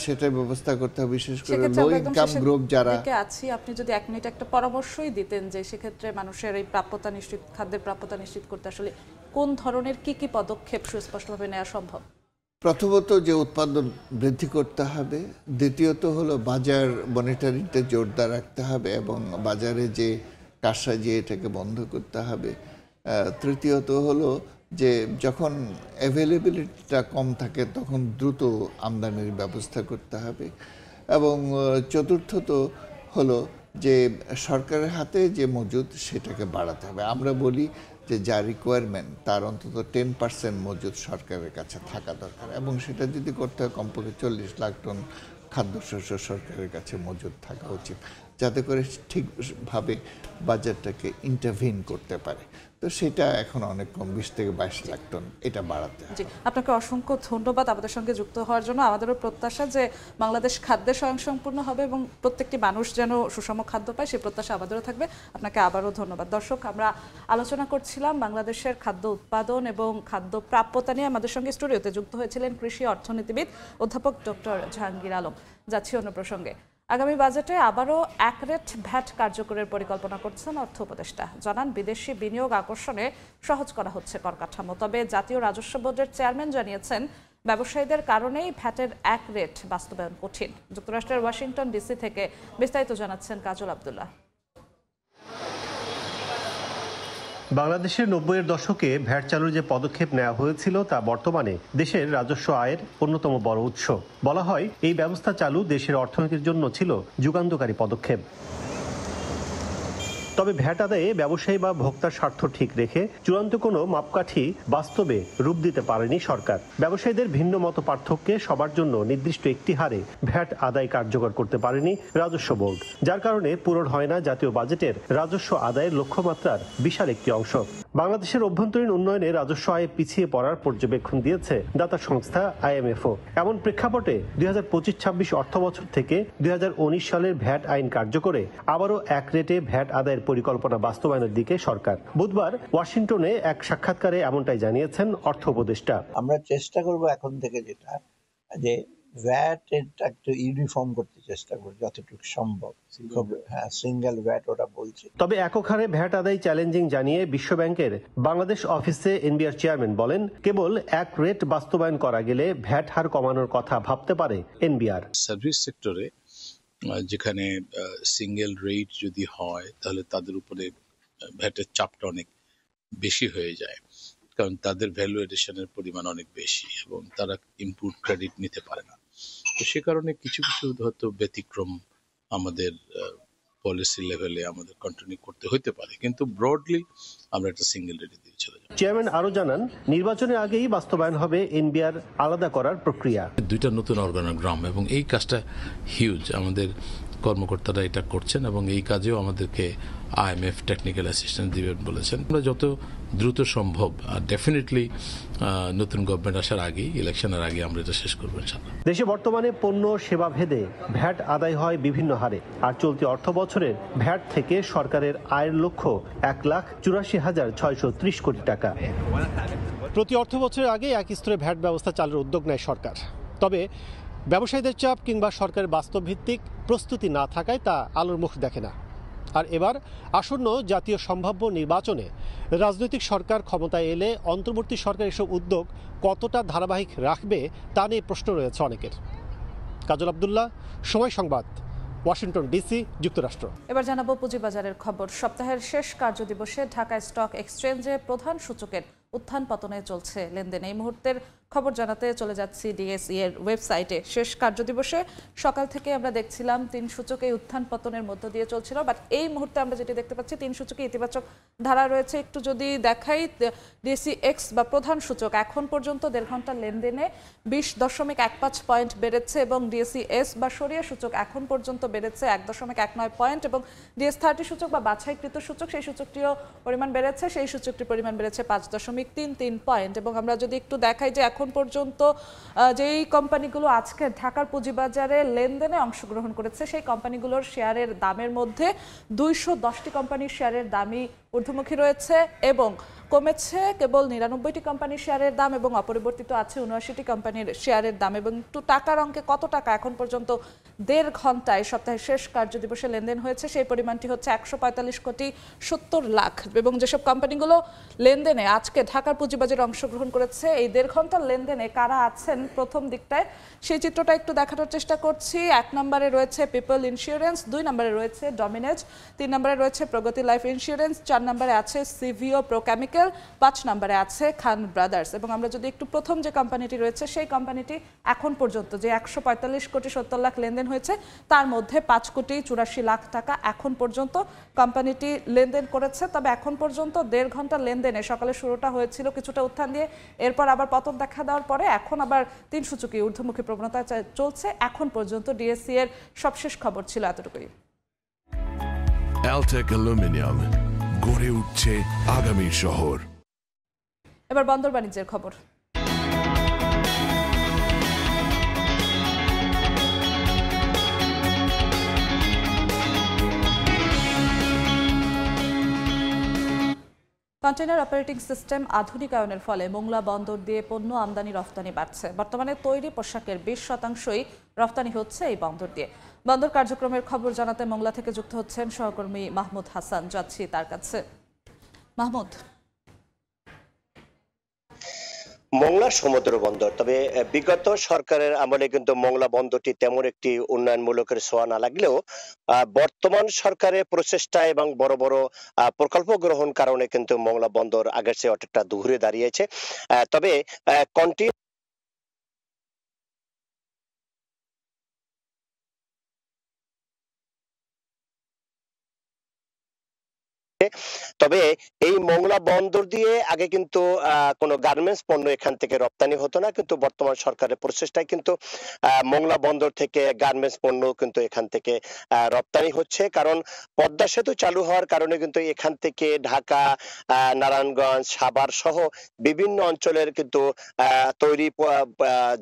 সেটার ব্যবস্থা করতে হবে, বিশেষ করে লো ইনকাম গ্রুপ যারা আছি। আপনি যদি 1 মিনিট একটা পরামর্শই দিতেন যে সেক্ষেত্রে মানুষের এই প্রাপ্যতা নিশ্চিত, খাদ্যের প্রাপ্যতা নিশ্চিত করতে আসলে কোন ধরনের কি পদক্ষেপ সুস্পষ্টভাবে নেওয়া সম্ভব? প্রথমত যে উৎপাদন বৃদ্ধি করতে হবে, দ্বিতীয়ত হলো বাজার মনিটরিংটা জোরদার রাখতে হবে এবং বাজারে যে কারসাজি এটাকে বন্ধ করতে হবে, তৃতীয়ত হলো যে যখন অ্যাভেলেবিলিটিটা কম থাকে তখন দ্রুত আমদানির ব্যবস্থা করতে হবে এবং চতুর্থত হলো যে সরকারের হাতে যে মজুদ সেটাকে বাড়াতে হবে। আমরা বলি যে যা রিকোয়ারমেন্ট তার অন্তত 10% মজুদ সরকারের কাছে থাকা দরকার এবং সেটা যদি করতে হয় কমপক্ষে 40 লাখ টন খাদ্যশস্য সরকারের কাছে মজুদ থাকা উচিত, যাতে করে ঠিকভাবে বাজারটাকে ইন্টারভিন করতে পারে। তো সেটা এখন অনেক কম, 20 থেকে 22 লাখ টন, এটা বাড়াতে হবে। আপনাকে অসংখ্য ধন্যবাদ আমাদের সঙ্গে যুক্ত হওয়ার জন্য। আমাদেরও প্রত্যাশা যে বাংলাদেশ খাদ্যে স্বয়ংসম্পূর্ণ হবে এবং প্রত্যেকটি মানুষ যেন সুষম খাদ্য পায়, সেই প্রত্যাশা আমাদেরও থাকবে। আপনাকে আবারও ধন্যবাদ। দর্শক, আমরা আলোচনা করছিলাম বাংলাদেশের খাদ্য উৎপাদন এবং খাদ্য প্রাপ্যতা নিয়ে। আমাদের সঙ্গে স্টুডিওতে যুক্ত হয়েছিলেন কৃষি অর্থনীতিবিদ অধ্যাপক ডক্টর জাহাঙ্গীর আলম। যাচ্ছি অন্য প্রসঙ্গে। আগামী বাজেটে আবারও 1 রেট ভ্যাট কার্যকরের পরিকল্পনা করছেন অর্থ উপদেষ্টা। জানান, বিদেশি বিনিয়োগ আকর্ষণে সহজ করা হচ্ছে কর কাঠামো। তবে জাতীয় রাজস্ব বোর্ডের চেয়ারম্যান জানিয়েছেন ব্যবসায়ীদের কারণেই ভ্যাটের 1 রেট বাস্তবায়ন কঠিন। যুক্তরাষ্ট্রের ওয়াশিংটন ডিসি থেকে বিস্তারিত জানাচ্ছেন কাজল আব্দুল্লাহ। বাংলাদেশের 90-এর দশকে ভ্যাট চালুর যে পদক্ষেপ নেওয়া হয়েছিল তা বর্তমানে দেশের রাজস্ব আয়ের অন্যতম বড় উৎস। বলা হয় এই ব্যবস্থা চালু দেশের অর্থনীতির জন্য ছিল যুগান্তকারী পদক্ষেপ। তবে ভ্যাট আদায়ে ব্যবসায়ী বা ভোক্তার স্বার্থ ঠিক রেখে চূড়ান্ত কোনো মাপকাঠি বাস্তবে রূপ দিতে পারেনি সরকার। ব্যবসায়ীদের ভিন্ন মত পার্থক্যে সবার জন্য নির্দিষ্ট একটি হারে ভ্যাট আদায় কার্যকর করতে পারেনি রাজস্ব বোর্ড, যার কারণে পূরণ হয় না জাতীয় বাজেটের রাজস্ব আদায়ের লক্ষ্যমাত্রার বিশাল একটি অংশ। বাংলাদেশের অভ্যন্তরীণ উন্নয়নে রাজস্ব আয়ে পিছিয়ে পড়ার পর্যবেক্ষণ দিয়েছে দাতা সংস্থা IMFও। এমন প্রেক্ষাপটে 2025-26 অর্থবছর থেকে 2019 সালের ভ্যাট আইন কার্যকরে আবারও 1 রেটে ভ্যাট আদায়ের পরিকল্পনা বাস্তবায়নের দিকে সরকার। বুধবার ওয়াশিংটনে এক সাক্ষাৎকারে এমনটাই জানিয়েছেন অর্থ উপদেষ্টা। আমরা চেষ্টা করব এখন থেকে যেটা যে ভ্যাট এটা একটু ইউনিফর্ম করতে চেষ্টা করব যতটুকু সম্ভব। সিঙ্গেল ভ্যাট ওরা বলছে। তবে একক হারে ভ্যাট আদায় চ্যালেঞ্জিং জানিয়ে বিশ্বব্যাংকের বাংলাদেশ অফিসে এনবিআর চেয়ারম্যান বলেন, কেবল 1 রেট বাস্তবায়ন করা গেলে ভ্যাট হার কমানোর কথা ভাবতে পারে এনবিআর। সার্ভিস সেক্টরে যেখানে সিঙ্গেল রেট যদি হয় তাহলে তাদের উপরে ভ্যাটের চাপটা অনেক বেশি হয়ে যায়, কারণ তাদের ভ্যালু এডিশনের পরিমাণ অনেক বেশি এবং তারা ইনপুট ক্রেডিট নিতে পারে না। তো সে কারণে কিছু কিছু হয়তো ব্যতিক্রম আমাদের পলিসি লেভেলে আমাদের কন্টিনিউ করতে হতে পারে, কিন্তু ব্রডলি আমরা একটা সিঙ্গেল রেটে দিয়ে চলে যাব। চেয়ারম্যান আরো জানান, নির্বাচনের আগেই বাস্তবায়ন হবে এনবিআর আলাদা করার প্রক্রিয়া। 2টা নতুন অর্গানোগ্রাম এবং এই কাজটা হিউজ, আমাদের কর্মকর্তারা এটা করছেন এবং এই কাজেও আমাদেরকে IMF টেকনিক্যাল অ্যাসিস্ট্যান্স দিবেন বলেছেন। আমরা যত দ্রুত সম্ভব, আর ডেফিনেটলি নতুন গভর্নমেন্ট আসার আগেই, ইলেকশনের আগে আমরা এটা শেষ করবো ইনশাআল্লাহ। দেশে বর্তমানে পণ্য সেবা ভেদে ভ্যাট আদায় হয় বিভিন্ন হারে, আর চলতি অর্থ বছরের ভ্যাট থেকে সরকারের আয়ের লক্ষ্য 1,84,630 কোটি টাকা। প্রতি অর্থ বছরের আগে এক স্তরে ভ্যাট ব্যবস্থা চালুর উদ্যোগ নেয় সরকার। তবে ব্যবসায়ীদের চাপ কিংবা সরকারের বাস্তব ভিত্তিক প্রস্তুতি না থাকায় তা আলোর মুখ দেখে না। আর এবার আসন্ন জাতীয় সম্ভাব্য নির্বাচনে রাজনৈতিক সরকার ক্ষমতায় এলে অন্তর্বর্তী সরকার এসব উদ্যোগ কতটা ধারাবাহিক রাখবে তা নিয়ে প্রশ্ন রয়েছে অনেকের। কাজল আব্দুল্লাহ, সময় সংবাদ, ওয়াশিংটন ডিসি, যুক্তরাষ্ট্র। এবার জানাবো পুঁজিবাজারের খবর। সপ্তাহের শেষ কার্যদিবসে ঢাকা স্টক এক্সচেঞ্জে প্রধান সূচকের উত্থান পতনে চলছে লেনদেন। এই মুহূর্তের খবর জানাতে চলে যাচ্ছি ডিএসই এর ওয়েবসাইটে। শেষ কার্যদিবসে সকাল থেকে আমরা দেখছিলাম 3 সূচকে উত্থান পতনের মধ্য দিয়ে চলছিল, বাট এই মুহূর্তে আমরা যেটি দেখতে পাচ্ছি 3 সূচকে ইতিবাচক ধারা রয়েছে। একটু যদি দেখাই, ডিএসই এক্স বা প্রধান সূচক এখন পর্যন্ত 1.5 ঘন্টার লেনদেনে 20.15 পয়েন্ট বেড়েছে এবং ডিএসই এস বা সরিয়া সূচক এখন পর্যন্ত বেড়েছে 1.19 পয়েন্ট এবং ডিএস 30 সূচক বা বাছাইকৃত সূচক সেই সূচকটিও পরিমাণ বেড়েছে, সেই সূচকটির পরিমাণ বেড়েছে 5.33 পয়েন্ট। এবং আমরা যদি একটু দেখাই যে এখন পর্যন্ত যেই কোম্পানিগুলো আজকে ঢাকার পুঁজিবাজারে লেনদেনে অংশগ্রহণ করেছে সেই কোম্পানিগুলোর শেয়ারের দামের মধ্যে 210টি কোম্পানির শেয়ারের দামই ঊর্ধ্বমুখী রয়েছে এবং কমেছে কেবল 99টি কোম্পানির শেয়ারের দাম এবং অপরিবর্তিত আছে 79টি কোম্পানির শেয়ারের দাম। এবং একটু টাকার অঙ্কে কত টাকা এখন পর্যন্ত 1.5 ঘন্টায় সপ্তাহের শেষ কার্যদিবসে লেনদেন হয়েছে সেই পরিমাণটি হচ্ছে 145.70 লাখ। এবং যেসব কোম্পানিগুলো লেনদেনে আজকে ঢাকার পুঁজিবাজারে অংশগ্রহণ করেছে এই 1.5 ঘন্টার লেনদেনে কারা আছেন প্রথম দিকটায় সেই চিত্রটা একটু দেখানোর চেষ্টা করছি। 1 নম্বরে রয়েছে পিপল ইন্স্যুরেন্স, 2 নম্বরে রয়েছে ডমিনেজ, 3 নম্বরে রয়েছে প্রগতি লাইফ ইন্স্যুরেন্স, 4 নম্বরে আছে সিভিও প্রোকেমিক্যাল, 5 নম্বরে আছে খান ব্রাদার্স। এবং আমরা যদি একটু প্রথম যে কোম্পানিটি রয়েছে সেই কোম্পানিটি এখন পর্যন্ত যে 145.70 লাখ লেনদেন হয়েছে তার মধ্যে 5.84 লাখ টাকা এখন পর্যন্ত কোম্পানিটি লেনদেন করেছে। তবে এখন পর্যন্ত 1.5 ঘন্টা লেনদেনে সকালে শুরুটা হয়েছিল কিছুটা উত্থান দিয়ে, এরপর আবার পতন দেখা দেওয়ার পরে এখন আবার 3 সূচকে ঊর্ধ্বমুখী প্রবণতা চলছে। এখন পর্যন্ত ডিএসই এর সবশেষ খবর ছিল এতটুকুই। অ্যালটেক অ্যালুমিনিয়াম, গড়ে উঠছে আগামীর শহর। এবার বন্দর বাণিজ্যের খবর। কন্টেইনার অপারেটিং সিস্টেম আধুনিকায়নের ফলে মোংলা বন্দর দিয়ে পণ্য আমদানি রফতানি বাড়ছে। বর্তমানে তৈরি পোশাকের 20% রফতানি হচ্ছে এই বন্দর দিয়ে। বন্দর কার্যক্রমের খবর জানাতে মোংলা থেকে যুক্ত হচ্ছেন সহকর্মী মাহমুদ হাসান, যাচ্ছি তার কাছে। মাহমুদ, মোংলা সমুদ্র বন্দর, তবে বিগত সরকারের আমলে কিন্তু মোংলা বন্দরটি তেমন একটি উন্নয়নমূলকের ছোঁয়া না লাগলেও বর্তমান সরকারের প্রচেষ্টা এবং বড় বড় প্রকল্প গ্রহণ কারণে কিন্তু মোংলা বন্দর আগের চেয়ে অনেকটা ঘুরে দাঁড়িয়েছে। তবে তবে এই মোংলা বন্দর দিয়ে আগে কিন্তু কোনো গার্মেন্টস পণ্য এখান থেকে রপ্তানি হতো না, কিন্তু বর্তমান সরকারের প্রচেষ্টায় কিন্তু মোংলা বন্দর থেকে গার্মেন্টস পণ্য কিন্তু এখান থেকে রপ্তানি হচ্ছে। কারণ পদ্মা সেতু চালু হওয়ার কারণে কিন্তু এখান থেকে ঢাকা, নারায়ণগঞ্জ, সাভার সহ বিভিন্ন অঞ্চলের কিন্তু তৈরি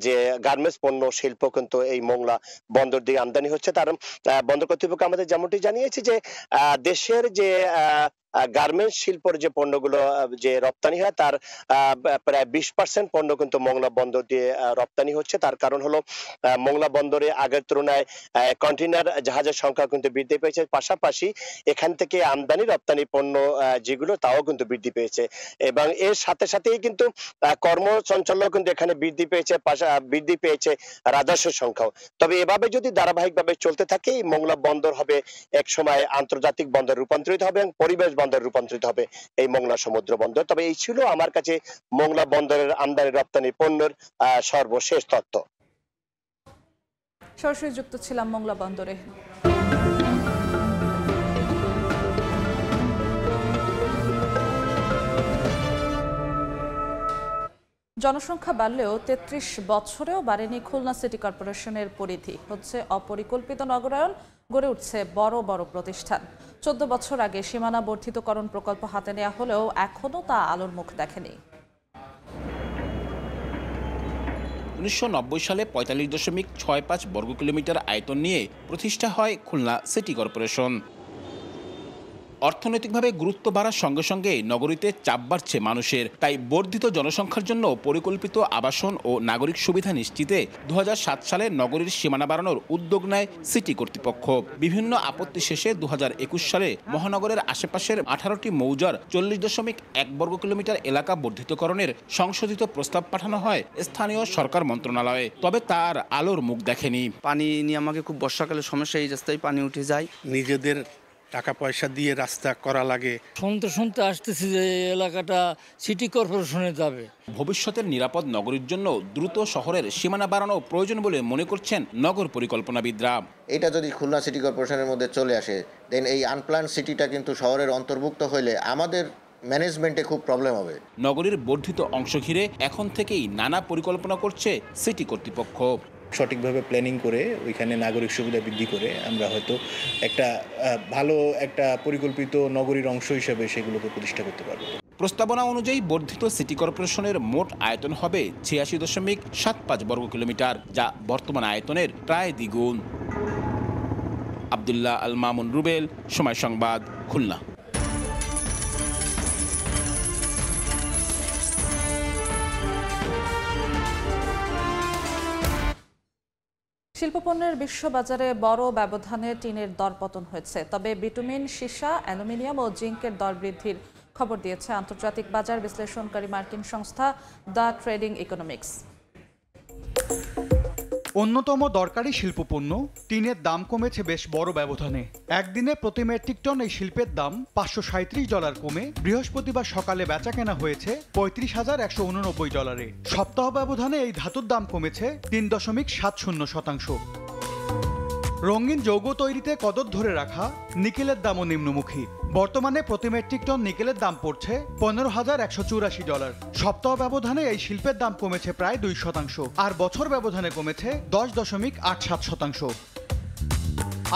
যে গার্মেন্টস পণ্য শিল্প কিন্তু এই মোংলা বন্দর দিয়ে আমদানি হচ্ছে। তার বন্দর কর্তৃপক্ষ আমাদের যেমনটি জানিয়েছে যে দেশের যে গার্মেন্টস শিল্পের যে পণ্যগুলো যে রপ্তানি হয় তার প্রায় 20% পণ্য কিন্তু মোংলা বন্দর দিয়ে রপ্তানি হচ্ছে। তার কারণ হলো মোংলা বন্দরে আগের তুলনায় কন্টেইনার জাহাজের সংখ্যা কিন্তু বৃদ্ধি পেয়েছে, পাশাপাশি এখান থেকে আমদানি রপ্তানি পণ্য যেগুলো তাও কিন্তু বৃদ্ধি পেয়েছে এবং এর সাথে সাথেই কিন্তু কর্মচঞ্চল্য কিন্তু এখানে বৃদ্ধি পেয়েছে রাজস্ব সংখ্যাও। তবে এভাবে যদি ধারাবাহিকভাবে চলতে থাকে মোংলা বন্দর হবে এক সময় আন্তর্জাতিক বন্দর রূপান্তরিত হবে এবং পরিবেশ বন্দর রূপান্তরিত হবে এই মোংলা সমুদ্র বন্দর। তবে এই ছিল আমার কাছে মোংলা বন্দরের আমদানি রপ্তানি পণ্যের সর্বশেষ তথ্য। সরাসরি যুক্ত ছিলাম মোংলা বন্দরে। জনসংখ্যা বাড়লেও 33 বছরেও বাড়েনি খুলনা সিটি কর্পোরেশনের পরিধি। হচ্ছে অপরিকল্পিত নগরায়ন, গড়ে উঠছে বড় বড় প্রতিষ্ঠান। 14 বছর আগে সীমানা বর্ধিতকরণ প্রকল্প হাতে নেওয়া হলেও এখনও তা আলোর মুখ দেখেনি। 1990 সালে 45.65 বর্গ কিলোমিটার আয়তন নিয়ে প্রতিষ্ঠা হয় খুলনা সিটি কর্পোরেশন। অর্থনৈতিকভাবে গুরুত্ব বাড়ার সঙ্গে সঙ্গে নগরীতে চাপ বাড়ছে মানুষের, তাই বর্ধিত জনসংখ্যার জন্য পরিকল্পিত আবাসন ও নাগরিক সুবিধা নিশ্চিতে 2007 সালে নগরীর সীমানা বাড়ানোর উদ্যোগ নেয় সিটি কর্তৃপক্ষ। বিভিন্ন আপত্তি শেষে 2021 সালে মহানগরের আশেপাশের 18টি মৌজার 40.1 বর্গ কিলোমিটার এলাকা বর্ধিতকরণের সংশোধিত প্রস্তাব পাঠানো হয় স্থানীয় সরকার মন্ত্রণালয়ে। তবে তার আলোর মুখ দেখেনি। পানি নিয়ে আমাকে খুব বর্ষাকালে সমস্যা, এই রাস্তায় পানি উঠে যায়। নিজেদের টাকা পয়সা দিয়ে রাস্তা করা লাগে। শুনতে আসতেছি যে এলাকাটা সিটি কর্পোরেশনে যাবে। ভবিষ্যতের নিরাপদ নগরীর জন্য দ্রুত শহরের সীমানা বাড়ানো প্রয়োজন বলে মনে করছেন নগর পরিকল্পনাবিদরা। এটা যদি খুলনা সিটি কর্পোরেশনের মধ্যে চলে আসে, দেন এই আনপ্ল্যান সিটিটা কিন্তু শহরের অন্তর্ভুক্ত হইলে আমাদের ম্যানেজমেন্টে খুব প্রবলেম হবে। নগরীর বর্ধিত অংশ ঘিরে এখন থেকেই নানা পরিকল্পনা করছে সিটি কর্তৃপক্ষ। সঠিকভাবে প্ল্যানিং করে ওইখানে নাগরিক সুবিধা বৃদ্ধি করে আমরা হয়তো একটা ভালো একটা পরিকল্পিত নগরীর অংশ হিসেবে সেগুলোকে প্রতিষ্ঠা করতে পারবো। প্রস্তাবনা অনুযায়ী বর্ধিত সিটি কর্পোরেশনের মোট আয়তন হবে ৮৬.৭৫ বর্গ কিলোমিটার, যা বর্তমান আয়তনের প্রায় দ্বিগুণ। আব্দুল্লাহ আল মামুন রুবেল, সময় সংবাদ, খুলনা। শিল্পপণ্যের বিশ্ববাজারে বড় ব্যবধানে টিনের দর পতন হয়েছে, তবে বিটুমিন, সীসা, অ্যালুমিনিয়াম ও জিঙ্কের দর বৃদ্ধির খবর দিয়েছে আন্তর্জাতিক বাজার বিশ্লেষণকারী মার্কিন সংস্থা দ্য ট্রেডিং ইকোনমিক্স। অন্যতম দরকারি শিল্পপণ্য টিনের দাম কমেছে বেশ বড় ব্যবধানে। একদিনে প্রতি মেট্রিক টন এই শিল্পের দাম $537 কমে বৃহস্পতিবার সকালে বেচাকেনা হয়েছে $35,189। সপ্তাহ ব্যবধানে এই ধাতুর দাম কমেছে 3.70%। রঙিন যৌগ তৈরিতে কদর ধরে রাখা নিকেলের দামও নিম্নমুখী। বর্তমানে প্রতি মেট্রিক টন নিকেলের দাম পড়ছে $15,184। সপ্তাহ ব্যবধানে এই শিল্পের দাম কমেছে প্রায় 2%, আর বছর ব্যবধানে কমেছে 10.87%।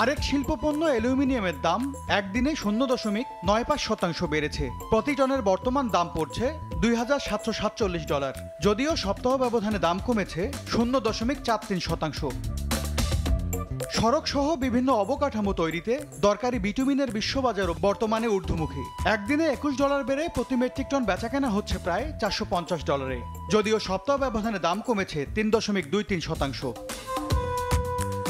আরেক শিল্পপণ্য অ্যালুমিনিয়ামের দাম একদিনে 0.95% বেড়েছে। প্রতি টনের বর্তমান দাম পড়ছে $2,747, যদিও সপ্তাহ ব্যবধানে দাম কমেছে 0.43%। সড়ক সহ বিভিন্ন অবকাঠামো তৈরিতে দরকারি বিটুমিনের বিশ্ববাজারও বর্তমানে ঊর্ধ্বমুখী। একদিনে $21 বেড়ে প্রতি মেট্রিক টন বেচাকেনা হচ্ছে প্রায় $450, যদিও সপ্তাহ ব্যবধানে দাম কমেছে 3.23%।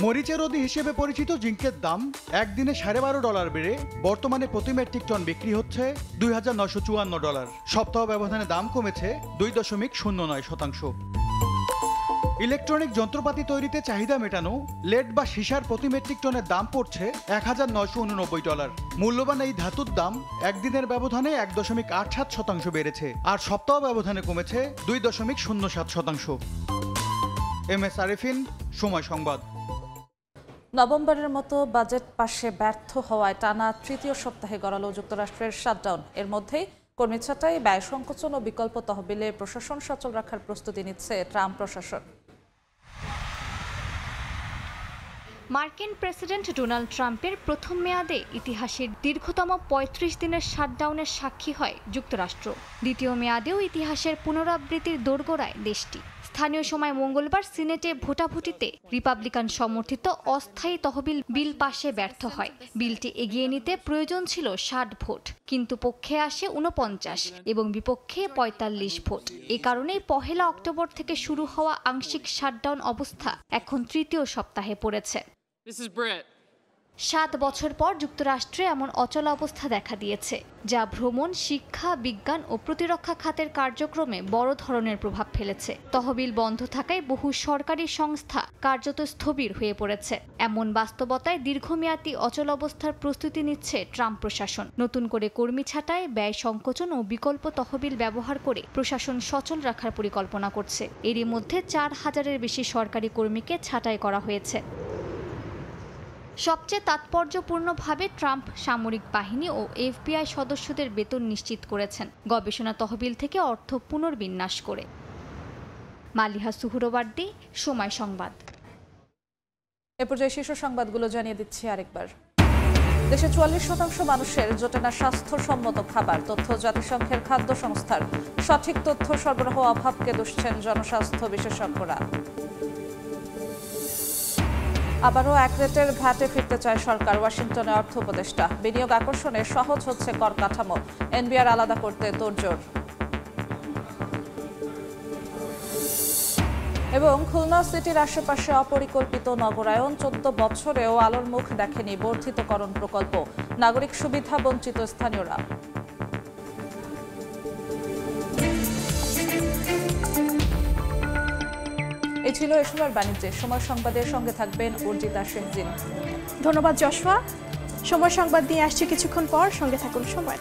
মরিচের নদী হিসেবে পরিচিত জিঙ্কের দাম একদিনে $12.5 বেড়ে বর্তমানে প্রতি মেট্রিক টন বিক্রি হচ্ছে $2,954। সপ্তাহ ব্যবধানে দাম কমেছে 2.09%। ইলেকট্রনিক যন্ত্রপাতি তৈরিতে চাহিদা মেটানো লেড বা সীসার প্রতি মেট্রিক টনের দাম পড়ছে $1,989। মূল্যবান এই ধাতুর দাম একদিনের ব্যবধানে 1.87% বেড়েছে, আর সপ্তাহ ব্যবধানে কমেছে 2.07%। MS আরিফিন, সময় সংবাদ। নভেম্বরের মতো বাজেট পাশে ব্যর্থ হওয়ায় টানা তৃতীয় সপ্তাহে গড়ালো যুক্তরাষ্ট্রের শাটডাউন। এর মধ্যেই কর্মী ছাঁটাই, ব্যয় সংকোচন ও বিকল্প তহবিলে প্রশাসন সচল রাখার প্রস্তুতি নিচ্ছে ট্রাম্প প্রশাসন। মার্কিন প্রেসিডেন্ট ডোনাল্ড ট্রাম্পের প্রথম মেয়াদে ইতিহাসের দীর্ঘতম 35 দিনের শাটডাউনের সাক্ষী হয় যুক্তরাষ্ট্র। দ্বিতীয় মেয়াদেও ইতিহাসের পুনরাবৃত্তির দোরগোড়ায় দেশটি। স্থানীয় সময় মঙ্গলবার সিনেটে ভোটাভুটিতে রিপাবলিকান সমর্থিত অস্থায়ী তহবিল বিল পাশে ব্যর্থ হয়। বিলটি এগিয়ে নিতে প্রয়োজন ছিল 60 ভোট, কিন্তু পক্ষে আসে 49 এবং বিপক্ষে 45 ভোট। এ কারণেই 1 অক্টোবর থেকে শুরু হওয়া আংশিক শাটডাউন অবস্থা এখন তৃতীয় সপ্তাহে পড়েছে। 7 বছর পর যুক্তরাষ্ট্রে এমন অচল অবস্থা দেখা দিয়েছে, যা ভ্রমণ, শিক্ষা, বিজ্ঞান ও প্রতিরক্ষা খাতের কার্যক্রমে বড় ধরনের প্রভাব ফেলেছে। তহবিল বন্ধ থাকায় বহু সরকারি সংস্থা কার্যত স্থবির হয়ে পড়েছে। এমন বাস্তবতায় দীর্ঘমেয়াদী অচল অবস্থার প্রস্তুতি নিচ্ছে ট্রাম্প প্রশাসন। নতুন করে কর্মী ছাঁটাই, ব্যয় সংকোচন ও বিকল্প তহবিল ব্যবহার করে প্রশাসন সচল রাখার পরিকল্পনা করছে। এরই মধ্যে 4000-এর বেশি সরকারি কর্মীকে ছাঁটাই করা হয়েছে। সবচেয়ে তাৎপর্যপূর্ণভাবে ট্রাম্প সামরিক বাহিনী ও FBI সদস্যদের বেতন নিশ্চিত করেছেন গবেষণা তহবিল থেকে অর্থ পুনর্বিন্যাস করে। মালিহা সুহুরওয়ার্দী, সময় সংবাদ। এ পর্যায়ে শীর্ষ সংবাদগুলো জানিয়ে দিচ্ছি আরেকবার। দেশে 44% মানুষের জোটে না স্বাস্থ্যসম্মত খাবার, তথ্য জাতিসংঘের খাদ্য সংস্থার। সঠিক তথ্য সরবরাহ অভাবকে দুষছেন জনস্বাস্থ্য বিশেষজ্ঞরা। আবারও এক রেটের ভ্যাটে ফিরতে চায় সরকার, ওয়াশিংটনে অর্থ উপদেষ্টা। বিনিয়োগ আকর্ষণে সহজ হচ্ছে কর কাঠামো, এনবিআর আলাদা করতে তোড়জোড়। এবং খুলনা সিটির আশেপাশে অপরিকল্পিত নগরায়ন, 14 বছরেও আলোর মুখ দেখেনি বর্ধিতকরণ প্রকল্প, নাগরিক সুবিধা বঞ্চিত স্থানীয়রা। এই ছিল এ সময়ের বাণিজ্যের সময় সংবাদের সঙ্গে থাকবেন অর্জিতা শেহজিন। ধন্যবাদ যশোয়া। সময় সংবাদ নিয়ে আসছে কিছুক্ষণ পর, সঙ্গে থাকুন সময়।